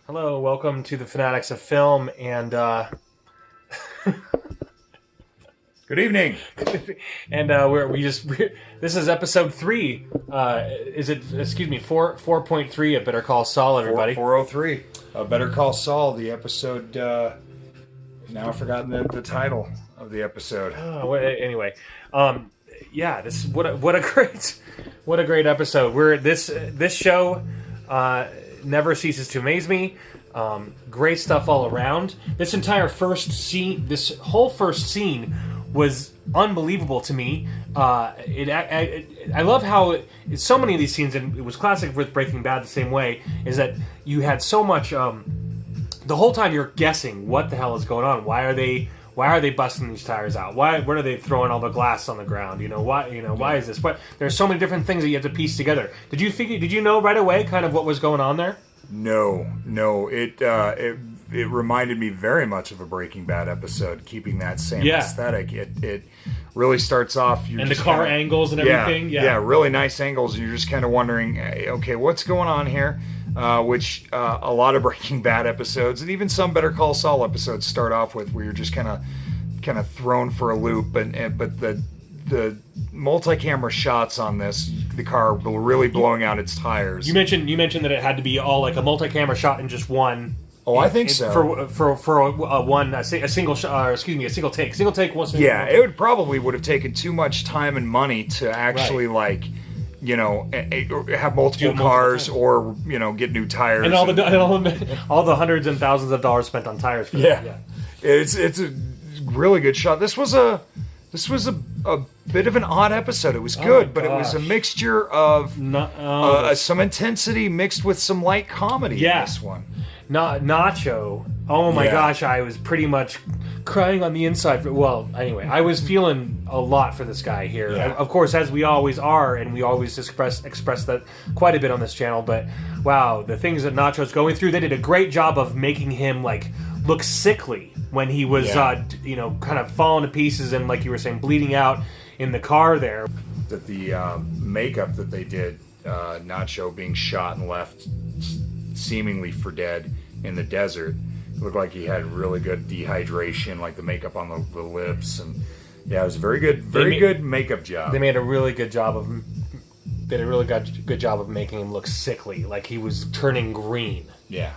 Hello, welcome to the Fanatics of Film, and Good evening. this is episode 3. Excuse me, 4.3 of Better Call Saul, everybody. 403. Better Call Saul, the episode. Now I've forgotten the title of the episode. Anyway, yeah, what a great episode. This show never ceases to amaze me. Great stuff all around. This whole first scene was unbelievable to me. I love how so many of these scenes, and it was classic with Breaking Bad the same way, is that you had so much. The whole time you're guessing what the hell is going on. Why are they busting these tires out? What are they throwing all the glass on the ground? Why is this? There's so many different things that you have to piece together. Did you know right away kind of what was going on there? No. It reminded me very much of a Breaking Bad episode, keeping that same aesthetic. It really starts off... And the car angles and everything. Yeah, really nice angles. And you're just kind of wondering, okay, what's going on here? Which a lot of Breaking Bad episodes, and even some Better Call Saul episodes, start off with, where you're just kind of thrown for a loop. But the multi-camera shots on this, the car really blowing out its tires. You mentioned that it had to be all like a multi-camera shot in just one. Oh, I think so. For a single take. Single take once. Yeah, it would have taken too much time and money to actually have multiple cars or get new tires and all the hundreds and thousands of dollars spent on tires. For yeah. That. It's a really good shot. This was a bit of an odd episode. It was good, but it was a mixture of some intensity mixed with some light comedy in this one. Nacho. Oh my gosh, I was pretty much crying on the inside. Well, anyway, I was feeling a lot for this guy here. Yeah. Of course, as we always are, and we always express that quite a bit on this channel. But wow, the things that Nacho's going through, they did a great job of making him look sickly when he was kind of falling to pieces and, like you were saying, bleeding out in the car there. That the makeup that they did, Nacho being shot and left seemingly for dead in the desert, it looked like he had really good dehydration, like the makeup on the lips, and it was a very good makeup job. They made a really good job of making him look sickly, like he was turning green. Yeah,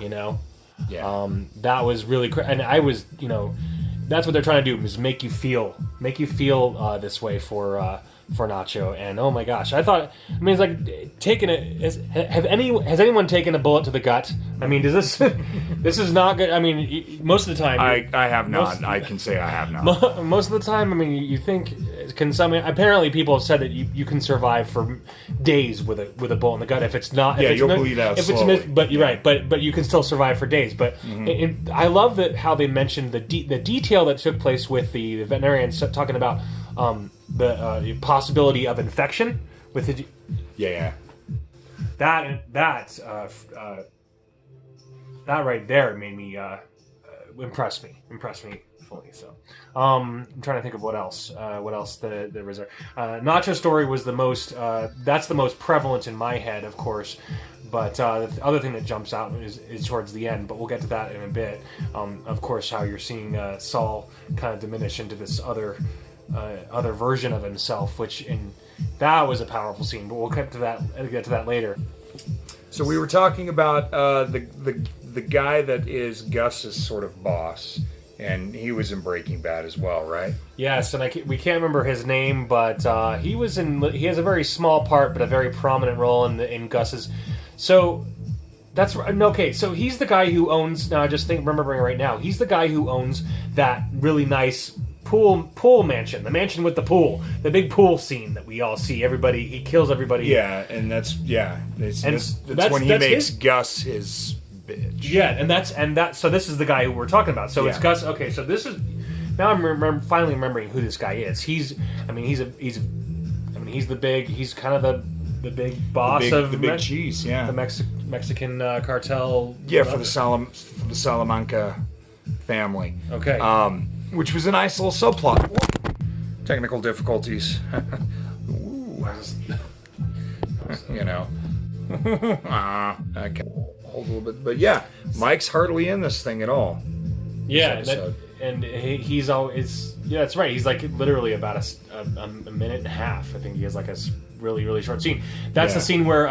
Yeah. That was really and I was, that's what they're trying to do, is make you feel this way for Nacho. And oh my gosh, it's like taking has anyone taken a bullet to the gut? I mean, this is not good. I mean, most of the time I have not. I can say I have not. Most of the time, I mean, you think apparently people have said that you can survive for days with a bullet in the gut if it's not. You'll bleed out slowly. But you're right. But you can still survive for days. But I love how they mentioned the detail that took place with the veterinarian talking about the possibility of infection with the. That right there made me impressed me fully. So I'm trying to think of what else there was there. Nacho's story was the most that's the most prevalent in my head, of course. But the other thing that jumps out is towards the end, but we'll get to that in a bit. Of course, how you're seeing Saul kind of diminish into this other version of himself, that was a powerful scene. But we'll get to that later. So we were talking about the guy that is Gus's sort of boss, and he was in Breaking Bad as well, right? Yes, and we can't remember his name, but he has a very small part, but a very prominent role in Gus's. So that's okay. So he's the guy who owns. Now I just remembering right now, he's the guy who owns that really nice pool mansion, the mansion with the pool, the big pool scene that we all see. He kills everybody. Yeah, and that's when he makes Gus his bitch. Yeah, and so this is the guy who we're talking about. So it's Gus. Okay, so this is now I'm finally remembering who this guy is. He's kind of the big boss of the big cheese. Yeah, the Mexican cartel. Yeah, for the Salamanca family. Okay. Which was a nice little subplot. Technical difficulties. Ooh. Okay. Hold a little bit, but yeah, Mike's hardly in this thing at all. Yeah, and he's always that's right. He's like literally about a minute and a half. I think he has like a really really short scene. That's the scene where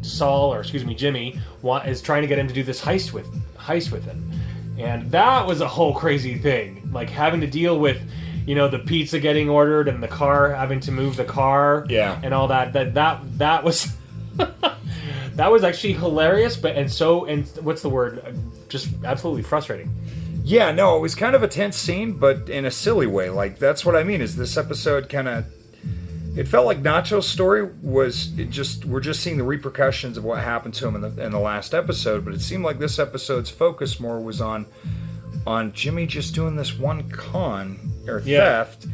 Saul, or excuse me, Jimmy, is trying to get him to do this heist with him, and that was a whole crazy thing. Like having to deal with, the pizza getting ordered and the car having to move the car, and all that. That was. That was actually hilarious, and what's the word? Just absolutely frustrating. Yeah, no, it was kind of a tense scene, but in a silly way. Like, that's what I mean, is this episode kind of... It felt like Nacho's story we're just seeing the repercussions of what happened to him in the last episode, but it seemed like this episode's focus more was on Jimmy just doing this one theft,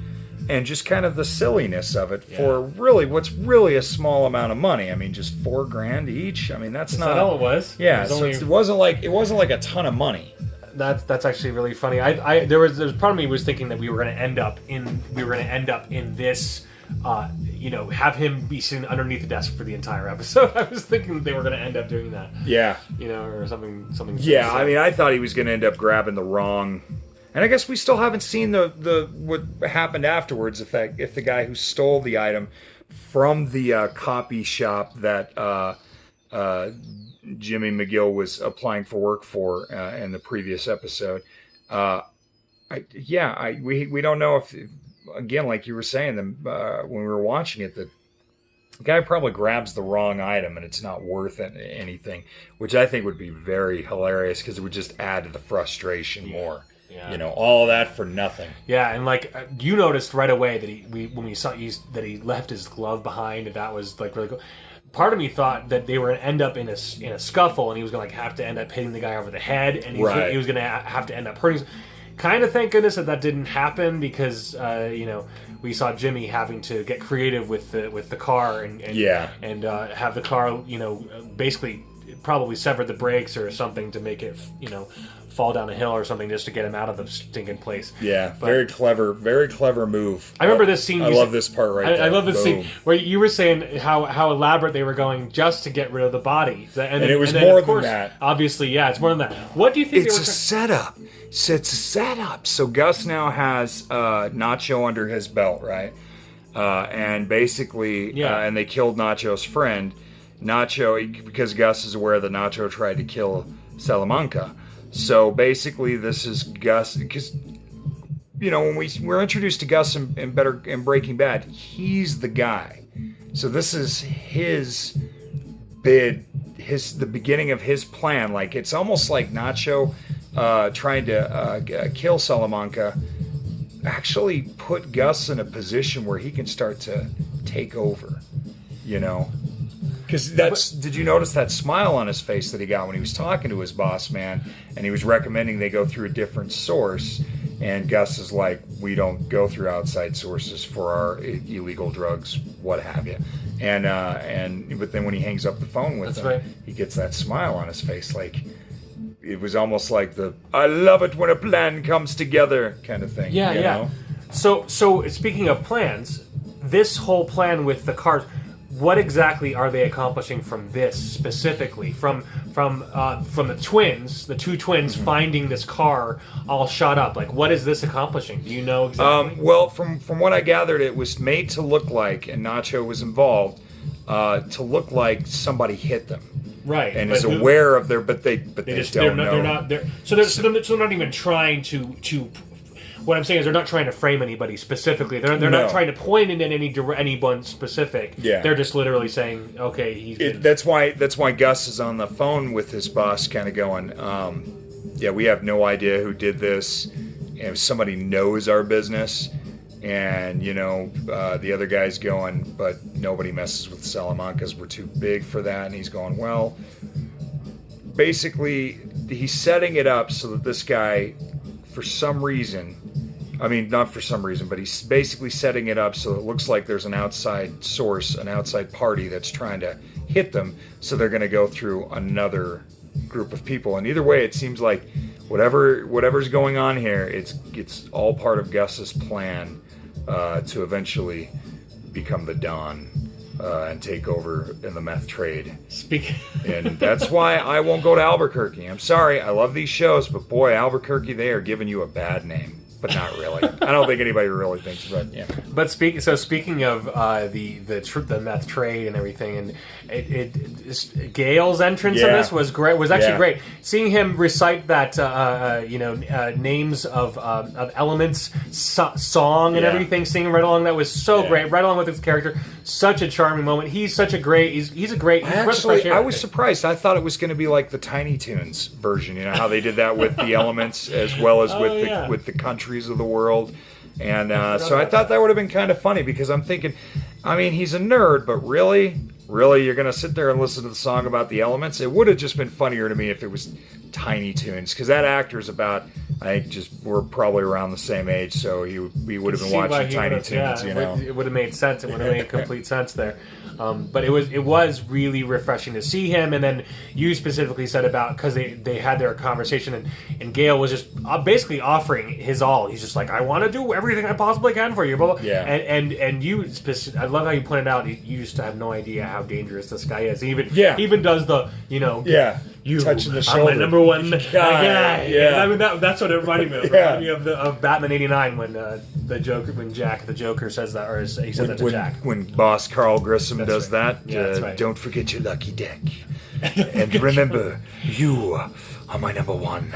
and just kind of the silliness of it for what's really a small amount of money. I mean, just $4,000 each. I mean, that's not all it was. Yeah, it wasn't like a ton of money. That's actually really funny. There's part of me was thinking that we were going to end up in this, have him be sitting underneath the desk for the entire episode. I was thinking they were going to end up doing that. Yeah, or something. Yeah, I mean, I thought he was going to end up grabbing the wrong. And I guess we still haven't seen the what happened afterwards. If the guy who stole the item from the copy shop that Jimmy McGill was applying for work for in the previous episode, we don't know if, again, like you were saying, when we were watching it, that the guy probably grabs the wrong item and it's not worth anything, which I think would be very hilarious because it would just add to the frustration more. Yeah. All that for nothing. Yeah, and like you noticed right away that when we saw that he left his glove behind, and that was like really cool. Part of me thought that they were going to end up in a scuffle, and he was going to have to end up hitting the guy over the head, and he was going to have to end up hurting. Kind of thank goodness that didn't happen, because we saw Jimmy having to get creative with the car and have the car basically probably sever the brakes or something to make it fall down a hill or something just to get him out of the stinking place. Yeah, but very clever move. I remember this scene. I love this part right there. I love this scene where you were saying how elaborate they were going just to get rid of the body. And it was more than that. Obviously, yeah, it's more than that. What do you think? It's a setup. It's a setup. So Gus now has Nacho under his belt, right? And basically, and they killed Nacho's friend. Nacho, because Gus is aware that Nacho tried to kill Salamanca. So basically, this is Gus, because when we're introduced to Gus in Breaking Bad, he's the guy. So this is his bid, the beginning of his plan. Like, it's almost like Nacho trying to kill Salamanca actually put Gus in a position where he can start to take over. Because did you notice that smile on his face that he got when he was talking to his boss man, and he was recommending they go through a different source, and Gus is like, we don't go through outside sources for our illegal drugs, what have you. But then when he hangs up the phone with him, he gets that smile on his face, like it was almost like I love it when a plan comes together kind of thing. Yeah, yeah. So speaking of plans, this whole plan with the cars, what exactly are they accomplishing from this specifically? From the twins, the two twins finding this car all shot up. Like, what is this accomplishing? Do you know exactly? Well, from what I gathered, it was made to look like, and Nacho was involved, to look like somebody hit them. Right, and is aware of but they just don't know. They're not even trying to. What I'm saying is they're not trying to frame anybody specifically. They're not trying to point in anyone specific. Yeah. They're just literally saying, okay, that's why Gus is on the phone with his boss, kind of going, we have no idea who did this. If somebody knows our business, and the other guy's going, but nobody messes with Salamancas. We're too big for that. And he's going, well, basically, he's setting it up so that this guy, for some reason, I mean, not for some reason, but he's basically setting it up so it looks like there's an outside source, an outside party that's trying to hit them, so they're going to go through another group of people. And either way, it seems like whatever's going on here, it's all part of Gus's plan to eventually become the Don. and take over in the meth trade. And that's why I won't go to Albuquerque. I'm sorry, I love these shows, but boy, Albuquerque, they are giving you a bad name. But not really. I don't think anybody really thinks. But yeah. But speaking of the meth trade and everything, and Gale's entrance in this was great. Was actually great. Seeing him recite that names of elements song and everything, singing right along, that was so great. Right along with his character, such a charming moment. He's such a great. He's a great. Actually, I was surprised. I thought it was going to be like the Tiny Toons version. You know how they did that with the elements as well as with the country of the world, and so I thought that would have been kind of funny, because I'm thinking, I mean, he's a nerd, but really you're gonna sit there and listen to the song about the elements? It would have just been funnier to me if it was Tiny Toons, because that actor's about, I think, we're probably around the same age, so he would have been watching Tiny Toons. It would have made sense. It would have made complete sense there. But it was really refreshing to see him. And then you specifically said about, because they had their conversation, and Gale was just basically offering his all. He's just like, I want to do everything I possibly can for you. Blah, blah. Yeah. And you, I love how you pointed out, you just have no idea how dangerous this guy is. He even does the, you touching the shoulder. I'm my number one guy. Yeah. I mean, that's what it reminded me of. It reminded me of Batman '89 when Jack the Joker says that, or he says that to Jack. When Boss Carl Grissom does right. that, that's right. Don't forget your lucky deck. And remember, you are my number one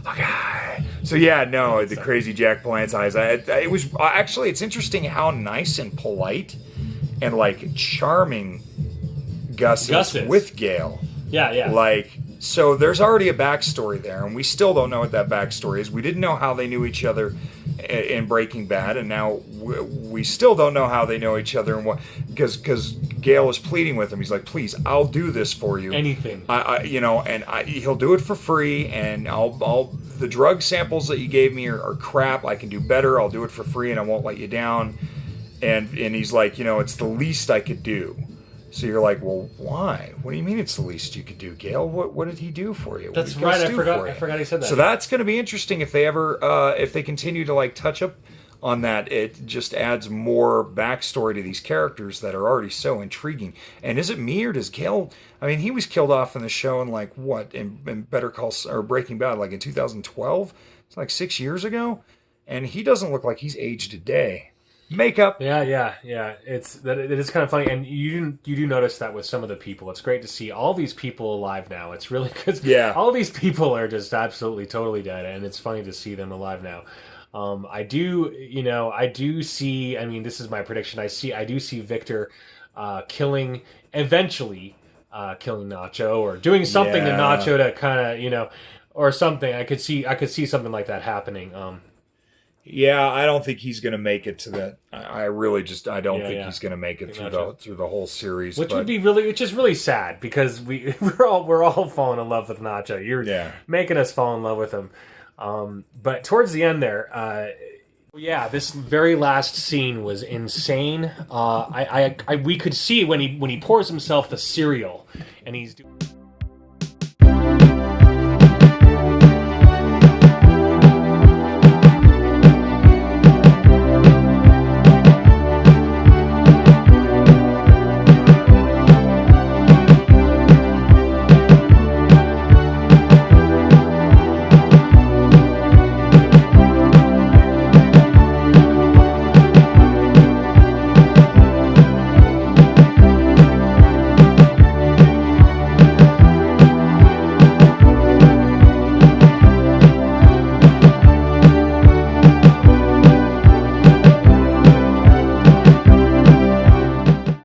guy. So the crazy Jack Palance eyes. It was actually, it's interesting how nice and polite and like charming Gus is with Gale. Yeah. So there's already a backstory there, and we still don't know what that backstory is. We didn't know how they knew each other in Breaking Bad, and now we still don't know how they know each other, and what, because Gale is pleading with him. He's like, "Please, I'll do this for you. Anything, he'll do it for free, and the drug samples that you gave me are crap. I can do better. I'll do it for free, and I won't let you down." And he's like, it's the least I could do. So you're like, well, why? What do you mean it's the least you could do, Gale? What did he do for you? That's right. I forgot he said that. So that's going to be interesting if they continue to like touch up on that. It just adds more backstory to these characters that are already so intriguing. And is it me, or does Gale? I mean, he was killed off in the show in Better Call or Breaking Bad, like in 2012. It's like 6 years ago, and he doesn't look like he's aged a day. Makeup. Yeah. It is kind of funny, and you do notice that with some of the people. It's great to see all these people alive now. It's really good. Yeah. All these people are just absolutely totally dead, and it's funny to see them alive now. I do see. I mean, this is my prediction. I do see Victor eventually killing Nacho, or doing something to Nacho to kind of or something. I could see something like that happening. Yeah, I don't think he's going to make it to that. I don't think he's going to make it through the whole series, which is really sad, because we're all falling in love with Nacho. You're making us fall in love with him. But towards the end there, this very last scene was insane. We could see when he pours himself the cereal, and he's doing.